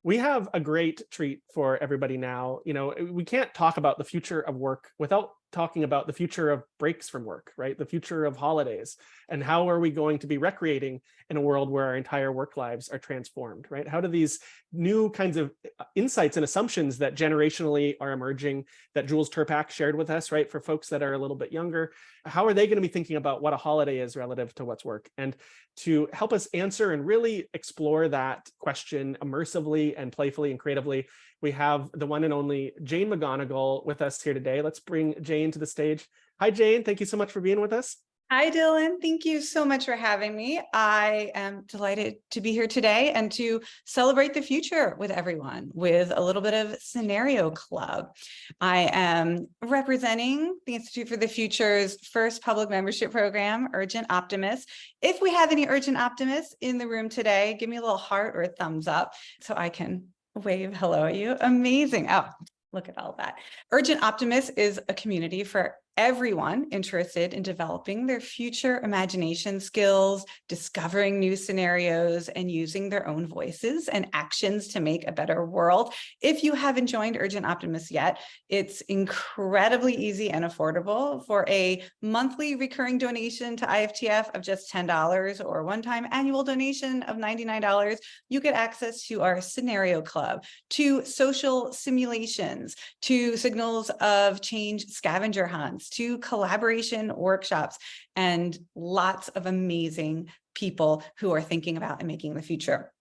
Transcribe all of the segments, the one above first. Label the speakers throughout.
Speaker 1: We have a great treat for everybody now. We can't talk about the future of work without talking about the future of breaks from work, right? The future of holidays, and how are we going to be recreating in a world where our entire work lives are transformed, right? How do these new kinds of insights and assumptions that generationally are emerging, that Jules Turpak shared with us, right? For folks that are a little bit younger, how are they going to be thinking about what a holiday is relative to what's work? And to help us answer and really explore that question immersively and playfully and creatively, we have the one and only Jane McGonigal with us here today. Let's bring Jane to the stage. Hi, Jane. Thank you so much for being with us.
Speaker 2: Hi, Dylan. Thank you so much for having me. I am delighted to be here today and to celebrate the future with everyone with a little bit of Scenario Club. I am representing the Institute for the Future's first public membership program, Urgent Optimists. If we have any Urgent Optimists in the room today, give me a little heart or a thumbs up so I can wave hello at you. Amazing. Oh, look at all that. Urgent Optimists is a community for everyone interested in developing their future imagination skills, discovering new scenarios, and using their own voices and actions to make a better world. If you haven't joined Urgent Optimists yet, it's incredibly easy and affordable. For a monthly recurring donation to IFTF of just $10 or a one-time annual donation of $99, you get access to our Scenario Club, to social simulations, to signals of change scavenger hunts, to collaboration workshops, and lots of amazing people who are thinking about and making the future.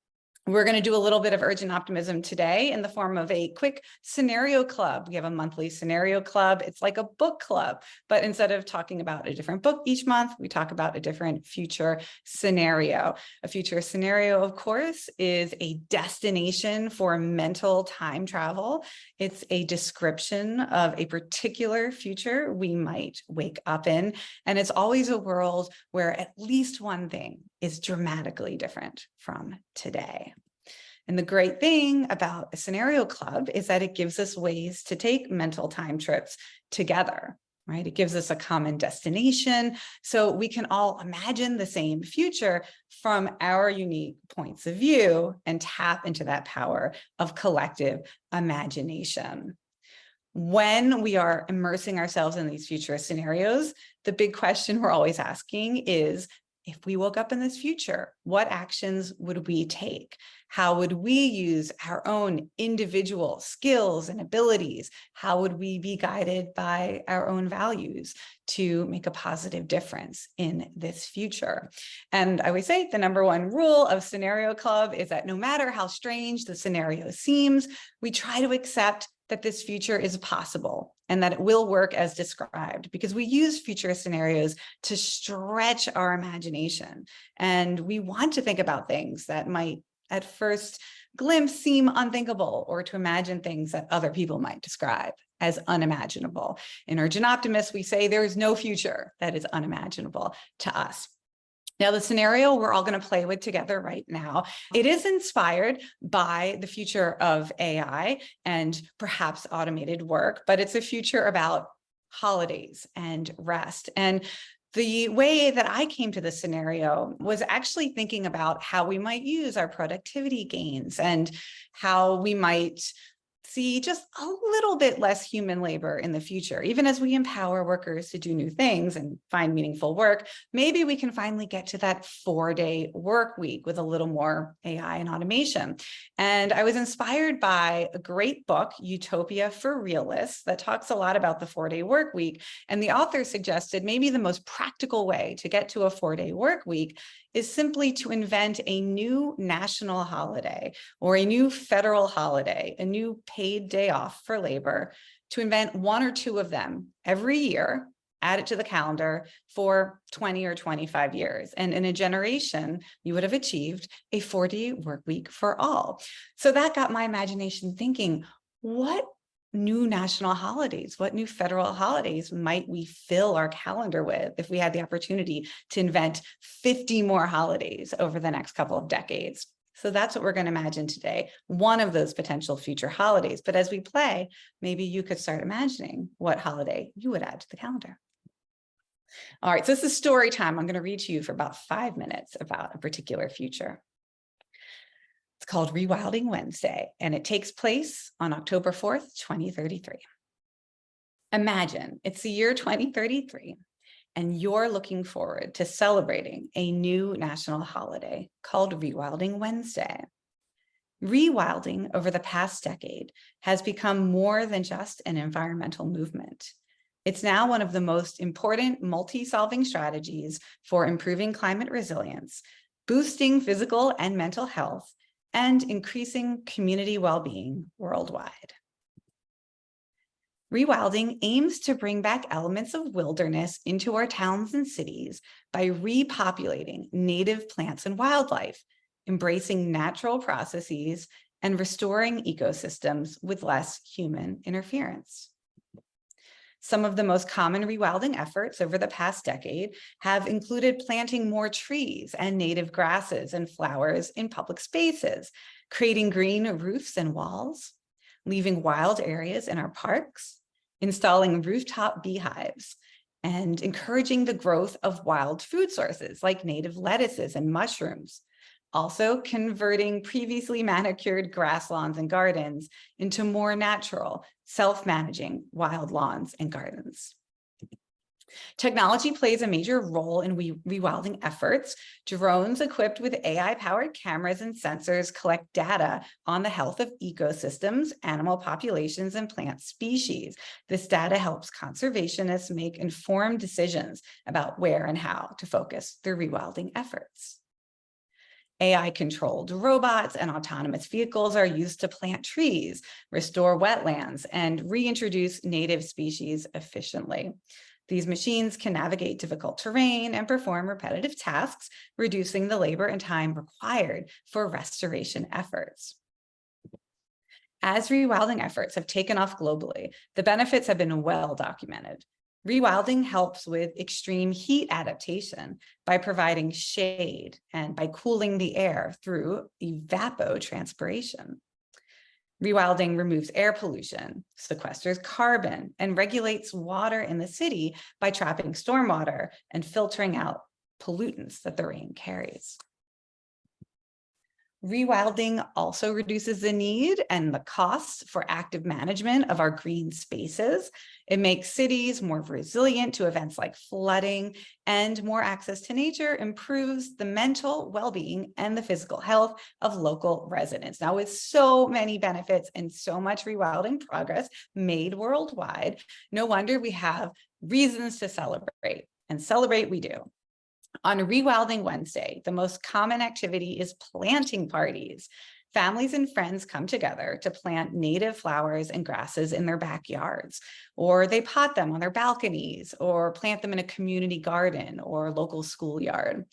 Speaker 2: We're going to do a little bit of urgent optimism today in the form of a quick scenario club. We have a monthly scenario club. It's like a book club, but instead of talking about a different book each month, we talk about a different future scenario. A future scenario, of course, is a destination for mental time travel. It's a description of a particular future we might wake up in, and it's always a world where at least one thing is dramatically different from today. And the great thing about a scenario club is that it gives us ways to take mental time trips together, right? It gives us a common destination so we can all imagine the same future from our unique points of view and tap into that power of collective imagination. When we are immersing ourselves in these future scenarios, the big question we're always asking is, if we woke up in this future, what actions would we take? How would we use our own individual skills and abilities? How would we be guided by our own values to make a positive difference in this future? And I would say the number one rule of Scenario Club is that no matter how strange the scenario seems, we try to accept that this future is possible and that it will work as described, because we use future scenarios to stretch our imagination. And we want to think about things that might at first glimpse seem unthinkable, or to imagine things that other people might describe as unimaginable. In Urgent Optimists, we say there is no future that is unimaginable to us. Now, the scenario we're all going to play with together right now, it is inspired by the future of AI and perhaps automated work, but it's a future about holidays and rest. And the way that I came to this scenario was actually thinking about how we might use our productivity gains and how we might see just a little bit less human labor in the future. Even as we empower workers to do new things and find meaningful work, maybe we can finally get to that 4-day work week with a little more AI and automation. And I was inspired by a great book, Utopia for Realists, that talks a lot about the 4-day work week. And the author suggested maybe the most practical way to get to a 4-day work week is simply to invent a new national holiday or a new federal holiday, a new paid day off for labor, to invent one or two of them every year, add it to the calendar for 20 or 25 years. And in a generation, you would have achieved a 4-day work week for all. So that got my imagination thinking, what new national holidays, what new federal holidays might we fill our calendar with if we had the opportunity to invent 50 more holidays over the next couple of decades? So that's what we're going to imagine today, one of those potential future holidays. But as we play, maybe you could start imagining what holiday you would add to the calendar. All right, so this is story time. I'm going to read to you for about 5 minutes about a particular future. called Rewilding Wednesday, and it takes place on October 4th, 2033. Imagine it's the year 2033, and you're looking forward to celebrating a new national holiday called Rewilding Wednesday. Rewilding over the past decade has become more than just an environmental movement. It's now one of the most important multi-solving strategies for improving climate resilience, boosting physical and mental health, and increasing community well-being worldwide. Rewilding aims to bring back elements of wilderness into our towns and cities by repopulating native plants and wildlife, embracing natural processes, and restoring ecosystems with less human interference. Some of the most common rewilding efforts over the past decade have included planting more trees and native grasses and flowers in public spaces, creating green roofs and walls, leaving wild areas in our parks, installing rooftop beehives, and encouraging the growth of wild food sources like native lettuces and mushrooms. Also converting previously manicured grass lawns and gardens into more natural, self-managing wild lawns and gardens. Technology plays a major role in rewilding efforts. Drones equipped with AI-powered cameras and sensors collect data on the health of ecosystems, animal populations, and plant species. This data helps conservationists make informed decisions about where and how to focus their rewilding efforts. AI-controlled robots and autonomous vehicles are used to plant trees, restore wetlands, and reintroduce native species efficiently. These machines can navigate difficult terrain and perform repetitive tasks, reducing the labor and time required for restoration efforts. As rewilding efforts have taken off globally, the benefits have been well documented. Rewilding helps with extreme heat adaptation by providing shade and by cooling the air through evapotranspiration. Rewilding removes air pollution, sequesters carbon, and regulates water in the city by trapping stormwater and filtering out pollutants that the rain carries. Rewilding also reduces the need and the costs for active management of our green spaces. It makes cities more resilient to events like flooding, and more access to nature improves the mental well-being and the physical health of local residents. Now, with so many benefits and so much rewilding progress made worldwide, no wonder we have reasons to celebrate, and celebrate we do. On Rewilding Wednesday, the most common activity is planting parties. Families and friends come together to plant native flowers and grasses in their backyards, or they pot them on their balconies, or plant them in a community garden or local schoolyard.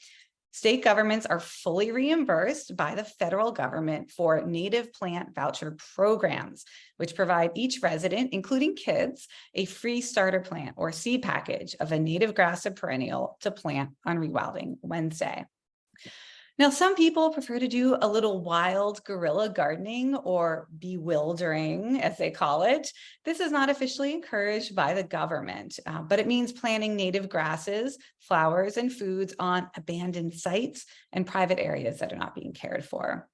Speaker 2: State governments are fully reimbursed by the federal government for native plant voucher programs, which provide each resident, including kids, a free starter plant or seed package of a native grass or perennial to plant on Rewilding Wednesday. Now, some people prefer to do a little wild guerrilla gardening, or bewildering, as they call it. This is not officially encouraged by the government, but it means planting native grasses, flowers, and foods on abandoned sites and private areas that are not being cared for.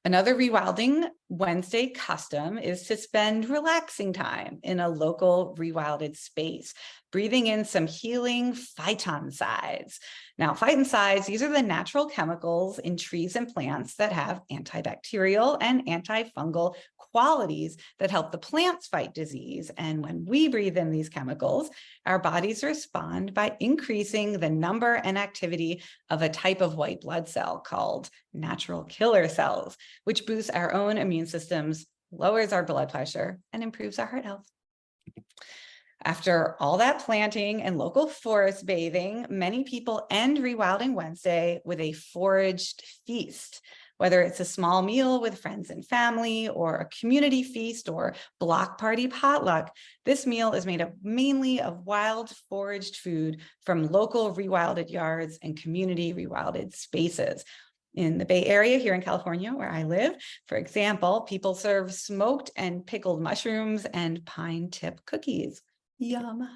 Speaker 2: Another Rewilding Wednesday custom is to spend relaxing time in a local rewilded space, breathing in some healing phytoncides. Now, phytoncides, these are the natural chemicals in trees and plants that have antibacterial and antifungal qualities that help the plants fight disease. And when we breathe in these chemicals, our bodies respond by increasing the number and activity of a type of white blood cell called natural killer cells, which boosts our own immune systems, lowers our blood pressure, and improves our heart health. After all that planting and local forest bathing, many people end Rewilding Wednesday with a foraged feast. Whether it's a small meal with friends and family, or a community feast, or block party potluck, this meal is made up mainly of wild foraged food from local rewilded yards and community rewilded spaces. In the Bay Area here in California, where I live, for example, people serve smoked and pickled mushrooms and pine tip cookies. Yum.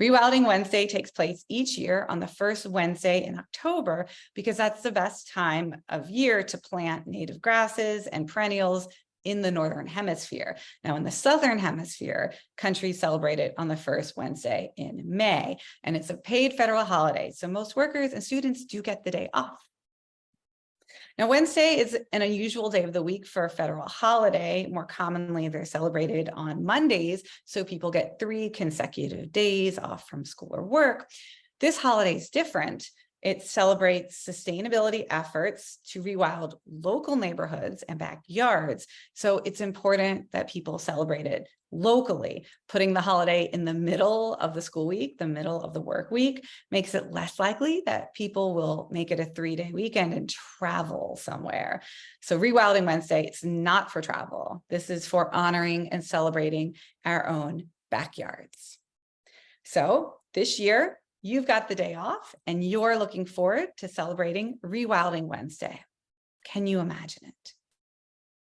Speaker 2: Rewilding Wednesday takes place each year on the first Wednesday in October because that's the best time of year to plant native grasses and perennials in the Northern Hemisphere. Now, in the Southern Hemisphere, countries celebrate it on the first Wednesday in May, and it's a paid federal holiday. So most workers and students do get the day off. Now, Wednesday is an unusual day of the week for a federal holiday. More commonly, they're celebrated on Mondays, so people get 3 consecutive days off from school or work. This holiday is different. It celebrates sustainability efforts to rewild local neighborhoods and backyards. So it's important that people celebrate it locally. Putting the holiday in the middle of the school week, the middle of the work week, makes it less likely that people will make it a 3-day weekend and travel somewhere. So Rewilding Wednesday, it's not for travel. This is for honoring and celebrating our own backyards. So this year, you've got the day off and you're looking forward to celebrating Rewilding Wednesday. Can you imagine it?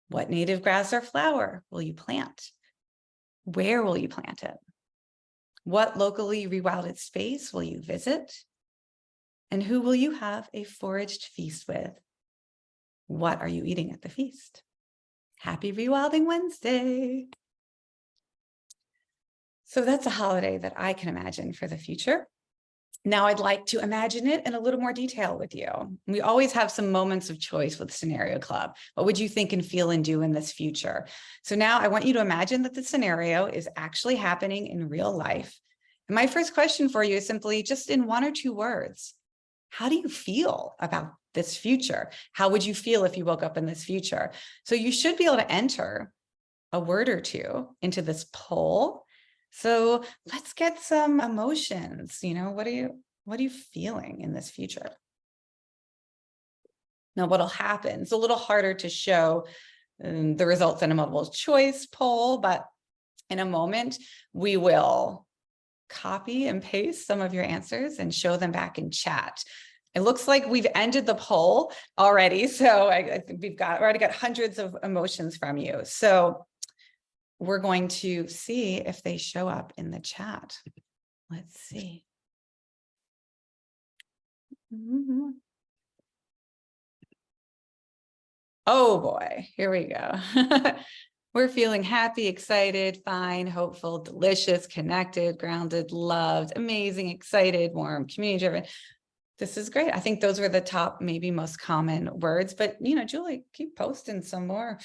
Speaker 2: What native grass or flower will you plant? Where will you plant it? What locally rewilded space will you visit? And who will you have a foraged feast with? What are you eating at the feast? Happy Rewilding Wednesday. So that's a holiday that I can imagine for the future. Now I'd like to imagine it in a little more detail with you. We always have some moments of choice with Scenario Club. What would you think and feel and do in this future? So now I want you to imagine that the scenario is actually happening in real life. And my first question for you is simply just in 1 or 2 words. How do you feel about this future? How would you feel if you woke up in this future? So you should be able to enter a word or 2 into this poll. So let's get some emotions. What are you feeling in this future? Now, what'll happen? It's a little harder to show the results in a multiple choice poll, but in a moment, we will copy and paste some of your answers and show them back in chat. It looks like we've ended the poll already. So I think we've already got hundreds of emotions from you. So we're going to see if they show up in the chat. Let's see. Oh boy, here we go. We're feeling happy, excited, fine, hopeful, delicious, connected, grounded, loved, amazing, excited, warm, community-driven. This is great. I think those were the top, maybe most common words, but Julie, keep posting some more.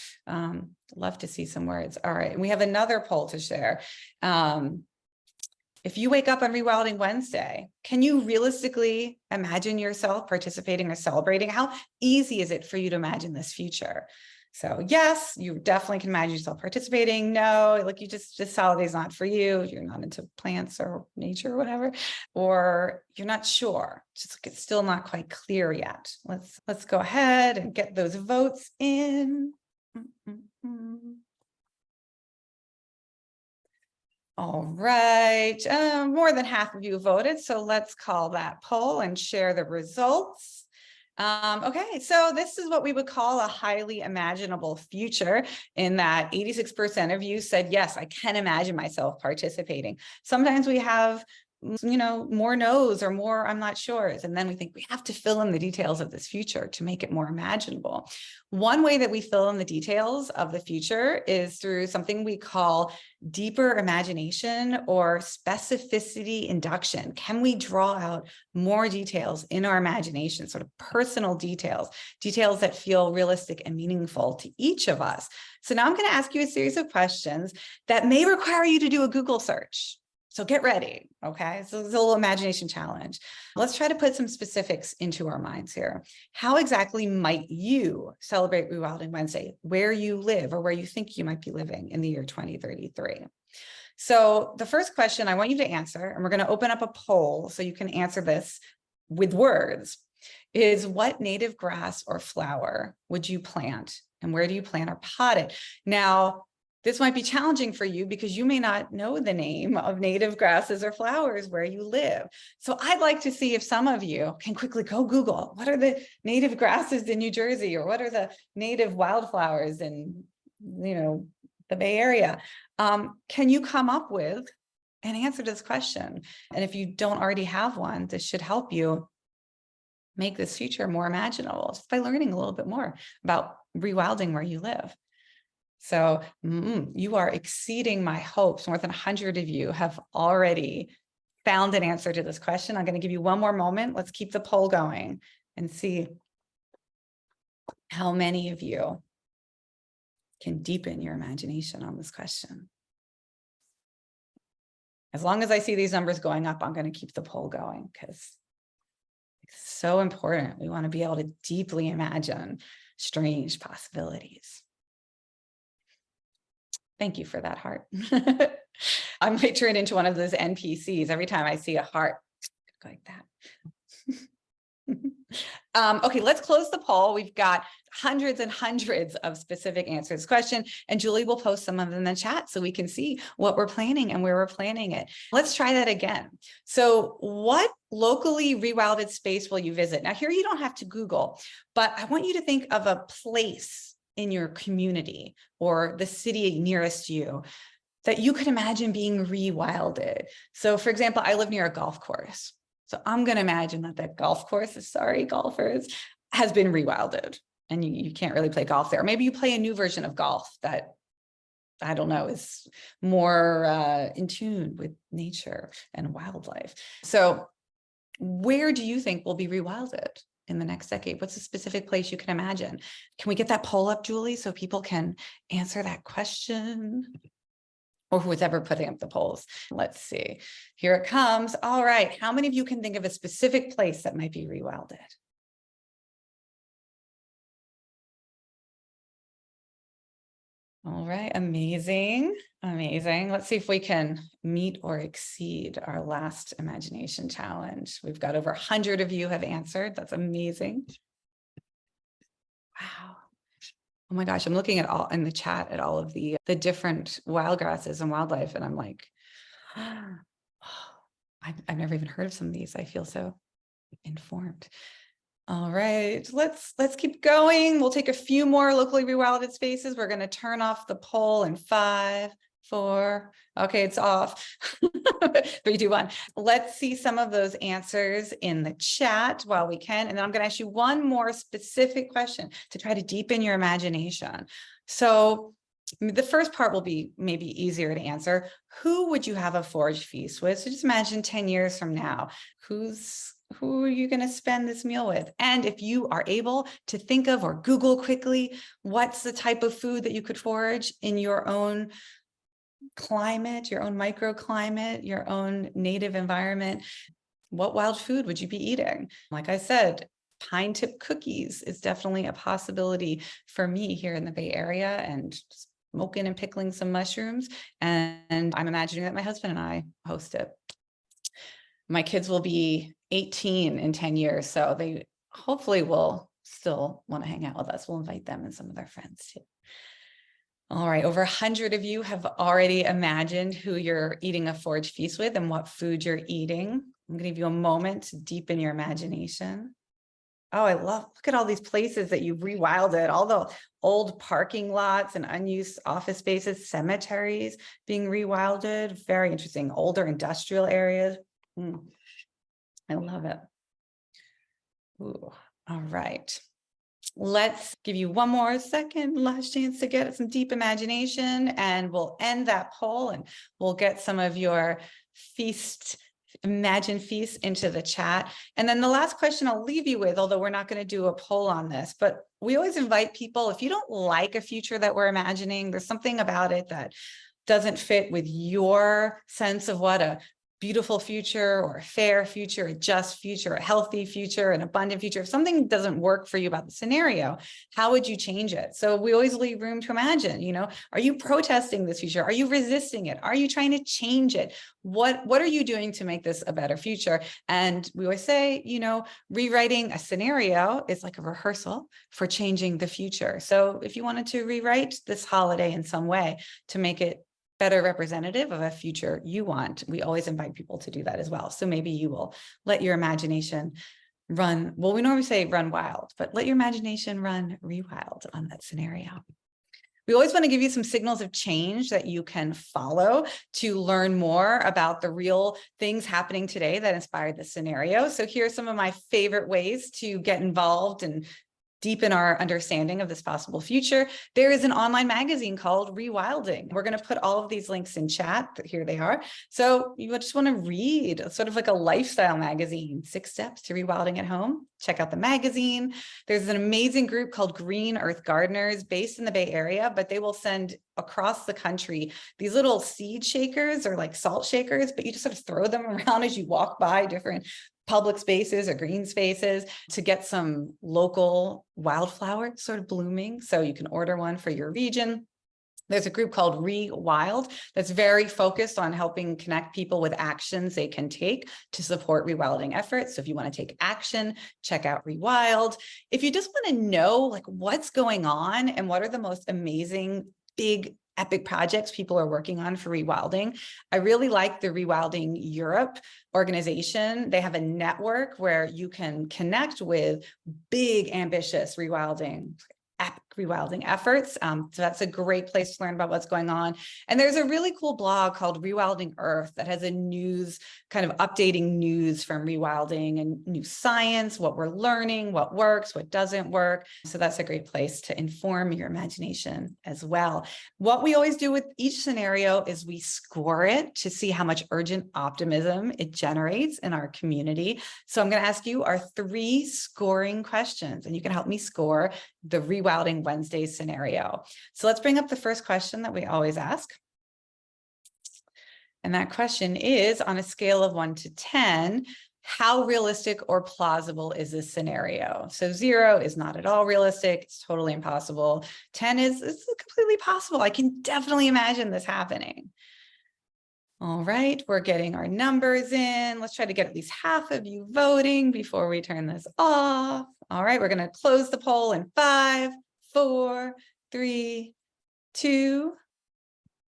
Speaker 2: Love to see some words. All right. And we have another poll to share. If you wake up on Rewilding Wednesday, can you realistically imagine yourself participating or celebrating? How easy is it for you to imagine this future? So yes, you definitely can imagine yourself participating. No, like this holiday's not for you. You're not into plants or nature or whatever, or you're not sure. It's still not quite clear yet. Let's go ahead and get those votes in. All right, more than half of you voted. So let's call that poll and share the results. Okay, so this is what we would call a highly imaginable future, in that 86% of you said, yes, I can imagine myself participating. Sometimes we have, more no's or more I'm not sure's, and then we think we have to fill in the details of this future to make it more imaginable. One way that we fill in the details of the future is through something we call deeper imagination or specificity induction. Can we draw out more details in our imagination, sort of personal details that feel realistic and meaningful to each of us? So now I'm going to ask you a series of questions that may require you to do a Google search. So get ready, okay? So it's a little imagination challenge. Let's try to put some specifics into our minds here. How exactly might you celebrate Rewilding Wednesday, where you live or where you think you might be living in the year 2033? So the first question I want you to answer, and we're going to open up a poll so you can answer this with words, is what native grass or flower would you plant, and where do you plant or pot it? Now, this might be challenging for you because you may not know the name of native grasses or flowers where you live. So I'd like to see if some of you can quickly go Google, what are the native grasses in New Jersey, or what are the native wildflowers in, the Bay Area? Can you come up with an answer to this question. And if you don't already have one, this should help you make this future more imaginable just by learning a little bit more about rewilding where you live. So you are exceeding my hopes. More than 100 of you have already found an answer to this question. I'm going to give you one more moment. Let's keep the poll going and see how many of you can deepen your imagination on this question. As long as I see these numbers going up, I'm going to keep the poll going because it's so important. We want to be able to deeply imagine strange possibilities. Thank you for that heart. I might turn into one of those NPCs every time I see a heart like that. Okay, let's close the poll. We've got hundreds and hundreds of specific answers to this question, and Julie will post some of them in the chat so we can see what we're planning and where we're planning it. Let's try that again. So what locally rewilded space will you visit? Now here you don't have to Google, but I want you to think of a place in your community or the city nearest you that you could imagine being rewilded. So for example, I live near a golf course. So I'm going to imagine that that golf course, sorry, golfers, has been rewilded and you can't really play golf there. Or maybe you play a new version of golf that, I don't know, is more in tune with nature and wildlife. So where do you think will be rewilded in the next decade? What's a specific place you can imagine? Can we get that poll up, Julie, so people can answer that question? Or who's ever putting up the polls. Let's see. Here it comes. All right. How many of you can think of a specific place that might be rewilded? All right. Amazing. Amazing. Let's see if we can meet or exceed our last imagination challenge. We've got over 100 of you have answered. That's amazing. Wow. Oh my gosh, I'm looking at all in the chat at all of the different wild grasses and wildlife, and I'm like, oh, I've never even heard of some of these. I feel so informed. All right, let's keep going. We'll take a few more locally rewilded spaces. We're going to turn off the poll in 5, 4. Okay, it's off. 3, 2, 1. Let's see some of those answers in the chat while we can. And then I'm going to ask you one more specific question to try to deepen your imagination. So the first part will be maybe easier to answer. Who would you have a forage feast with? So just imagine 10 years from now, who are you going to spend this meal with? And if you are able to think of or Google quickly, what's the type of food that you could forage in your own climate, your own microclimate, your own native environment? What wild food would you be eating? Like I said, pine tip cookies is definitely a possibility for me here in the Bay Area, and smoking and pickling some mushrooms. And I'm imagining that my husband and I host it. My kids will be 18 in 10 years, so they hopefully will still want to hang out with us. We'll invite them and some of their friends too. All right, over 100 of you have already imagined who you're eating a forage feast with and what food you're eating. I'm going to give you a moment to deepen your imagination. Oh, look at all these places that you've rewilded, all the old parking lots and unused office spaces, cemeteries being rewilded. Very interesting. Older industrial areas. I love it. Ooh, all right. Let's give you one more second, last chance to get some deep imagination, and we'll end that poll and we'll get some of your imagine feasts into the chat. And then the last question I'll leave you with, although we're not going to do a poll on this, but we always invite people, if you don't like a future that we're imagining, there's something about it that doesn't fit with your sense of what a beautiful future or a fair future, a just future, a healthy future, an abundant future. If something doesn't work for you about the scenario, how would you change it? So we always leave room to imagine, are you protesting this future? Are you resisting it? Are you trying to change it? What are you doing to make this a better future? And we always say, rewriting a scenario is like a rehearsal for changing the future. So if you wanted to rewrite this holiday in some way to make it better representative of a future you want, we always invite people to do that as well. So maybe you will let your imagination run. Well, we normally say run wild, but let your imagination run rewild on that scenario. We always want to give you some signals of change that you can follow to learn more about the real things happening today that inspired the scenario. So here are some of my favorite ways to get involved and deepen our understanding of this possible future. There is an online magazine called Rewilding. We're going to put all of these links in chat. Here they are. So you just want to read sort of like a lifestyle magazine, 6 Steps to Rewilding at Home. Check out the magazine. There's an amazing group called Green Earth Gardeners based in the Bay Area, but they will send across the country these little seed shakers or like salt shakers, but you just sort of throw them around as you walk by different public spaces or green spaces to get some local wildflower sort of blooming. So you can order one for your region. There's a group called Rewild that's very focused on helping connect people with actions they can take to support rewilding efforts. So if you want to take action, check out Rewild. If you just want to know like what's going on and what are the most amazing, big, epic projects people are working on for rewilding, I really like the Rewilding Europe organization. They have a network where you can connect with big, ambitious epic rewilding efforts. So that's a great place to learn about what's going on. And there's a really cool blog called Rewilding Earth that has a news, kind of updating news from rewilding and new science, what we're learning, what works, what doesn't work. So that's a great place to inform your imagination as well. What we always do with each scenario is we score it to see how much urgent optimism it generates in our community. So I'm going to ask you our 3 scoring questions, and you can help me score the Rewilding Wednesday scenario. So let's bring up the first question that we always ask. And that question is, on a scale of 1 to 10, how realistic or plausible is this scenario? So 0 is not at all realistic. It's totally impossible. 10 is completely possible. I can definitely imagine this happening. All right, we're getting our numbers in. Let's try to get at least half of you voting before we turn this off. All right, we're going to close the poll in 5, 4, 3, 2,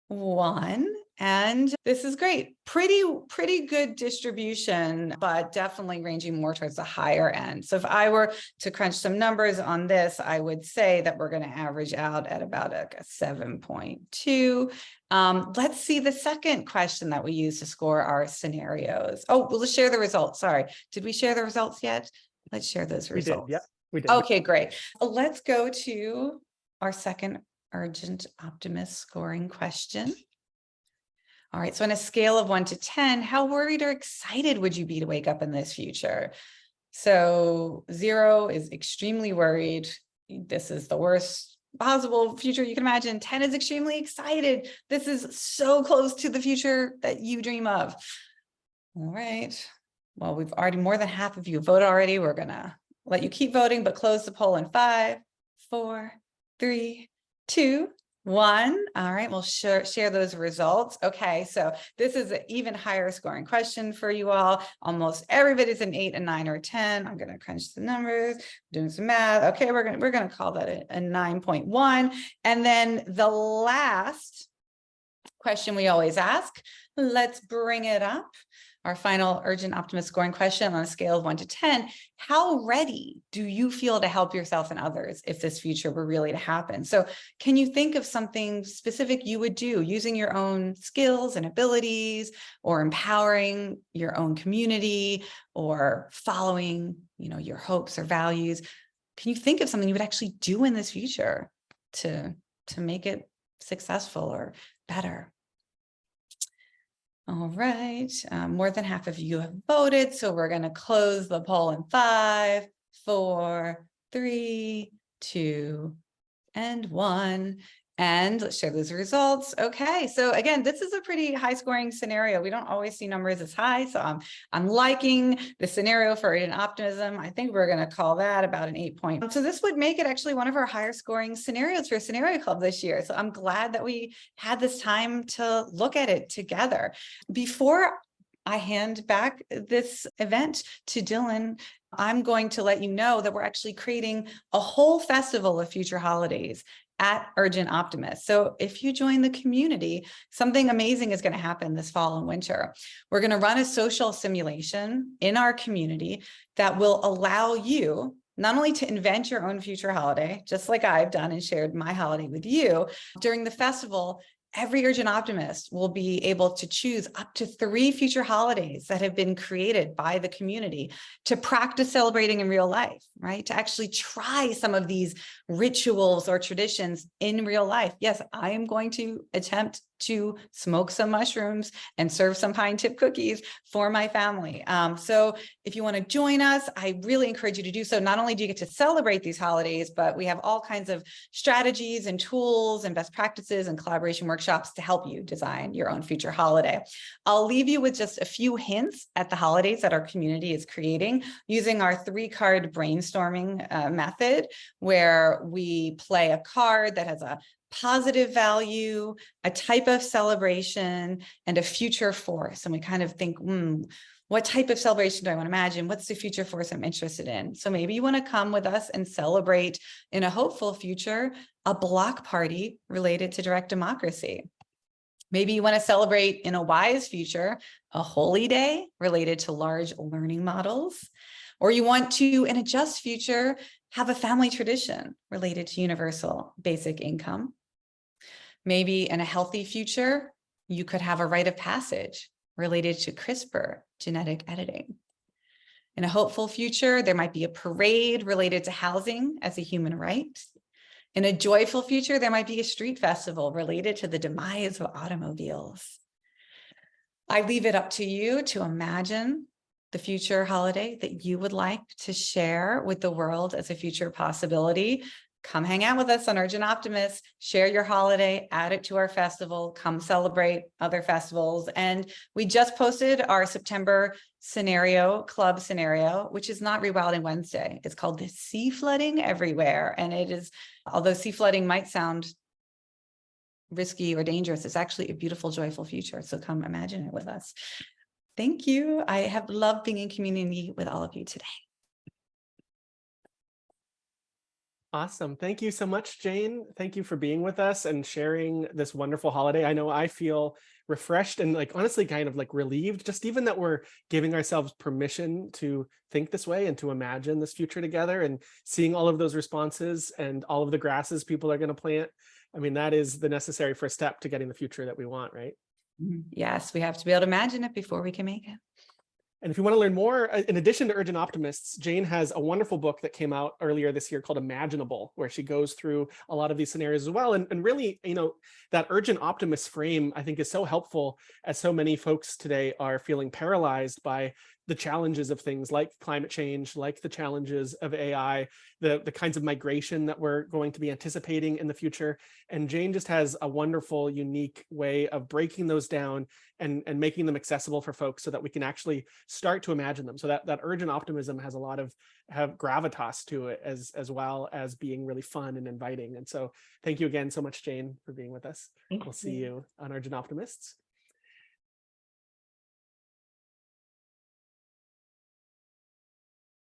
Speaker 2: 1. And this is great. Pretty good distribution, but definitely ranging more towards the higher end. So if I were to crunch some numbers on this, I would say that we're going to average out at about a 7.2. Let's see the second question that we use to score our scenarios. Oh, well, let's share the results. Sorry. Did we share the results yet? Let's share those results.
Speaker 1: We did. Yeah, we did.
Speaker 2: Okay, great. Let's go to our second urgent optimist scoring question. All right, so on a scale of 1 to 10, how worried or excited would you be to wake up in this future? So 0 is extremely worried. This is the worst possible future you can imagine. 10 is extremely excited. This is so close to the future that you dream of. All right. Well, we've already, more than half of you voted already. We're gonna let you keep voting, but close the poll in 5, 4, 3, 2, 1. All right, we'll share those results. Okay, so this is an even higher scoring question for you all. Almost everybody's an 8, a 9, or 10. I'm going to crunch the numbers, doing some math. Okay, we're gonna call that a 9.1. And then the last question we always ask, let's bring it up. Our final urgent optimist scoring question on a scale of 1 to 10, how ready do you feel to help yourself and others if this future were really to happen? So can you think of something specific you would do using your own skills and abilities, or empowering your own community, or following, your hopes or values? Can you think of something you would actually do in this future to make it successful or better? All right, more than half of you have voted, so we're going to close the poll in 5, 4, 3, 2, and 1. And let's share those results. Okay, so again, this is a pretty high scoring scenario. We don't always see numbers as high, so I'm liking the scenario for urgent optimism. I think we're going to call that about an 8 point. So this would make it actually one of our higher scoring scenarios for Scenario Club this year. So I'm glad that we had this time to look at it together. Before I hand back this event to Dylan, I'm going to let you know that we're actually creating a whole festival of future holidays at Urgent Optimist. So if you join the community, something amazing is going to happen this fall and winter. We're going to run a social simulation in our community that will allow you, not only to invent your own future holiday, just like I've done and shared my holiday with you, during the festival, every Urgent Optimist will be able to choose up to 3 future holidays that have been created by the community to practice celebrating in real life, right? To actually try some of these rituals or traditions in real life. Yes, I am going to attempt to smoke some mushrooms and serve some pine tip cookies for my family. So if you want to join us, I really encourage you to do so. Not only do you get to celebrate these holidays, but we have all kinds of strategies and tools and best practices and collaboration workshops to help you design your own future holiday. I'll leave you with just a few hints at the holidays that our community is creating using our 3-card brainstorming method, where we play a card that has a positive value, a type of celebration, and a future force. And we kind of think, what type of celebration do I want to imagine? What's the future force I'm interested in? So maybe you want to come with us and celebrate in a hopeful future, a block party related to direct democracy. Maybe you want to celebrate in a wise future, a holy day related to large learning models. Or you want to, in a just future, have a family tradition related to universal basic income. Maybe in a healthy future, you could have a rite of passage related to CRISPR, genetic editing. In a hopeful future, there might be a parade related to housing as a human right. In a joyful future, there might be a street festival related to the demise of automobiles. I leave it up to you to imagine the future holiday that you would like to share with the world as a future possibility. Come hang out with us on Urgent Optimist, share your holiday, add it to our festival, come celebrate other festivals. And we just posted our September club scenario, which is not Rewilding Wednesday. It's called the Sea Flooding Everywhere. And it is, although sea flooding might sound risky or dangerous, it's actually a beautiful, joyful future. So come imagine it with us. Thank you. I have loved being in community with all of you today.
Speaker 1: Awesome. Thank you so much, Jane. Thank you for being with us and sharing this wonderful holiday. I know I feel refreshed and honestly kind of relieved, just even that we're giving ourselves permission to think this way and to imagine this future together, and seeing all of those responses and all of the grasses people are going to plant. I mean, that is the necessary first step to getting the future that we want, right?
Speaker 2: Yes, we have to be able to imagine it before we can make it.
Speaker 1: And if you want to learn more, in addition to Urgent Optimists, Jane has a wonderful book that came out earlier this year called Imaginable, where she goes through a lot of these scenarios as well. And really, that Urgent Optimist frame, I think, is so helpful, as so many folks today are feeling paralyzed by the challenges of things like climate change, like the challenges of AI, the kinds of migration that we're going to be anticipating in the future. And Jane just has a wonderful, unique way of breaking those down and making them accessible for folks so that we can actually start to imagine them. So that urgent optimism has a lot of gravitas to it, as well as being really fun and inviting. And so thank you again so much, Jane, for being with us. We'll see you on Urgent Optimists.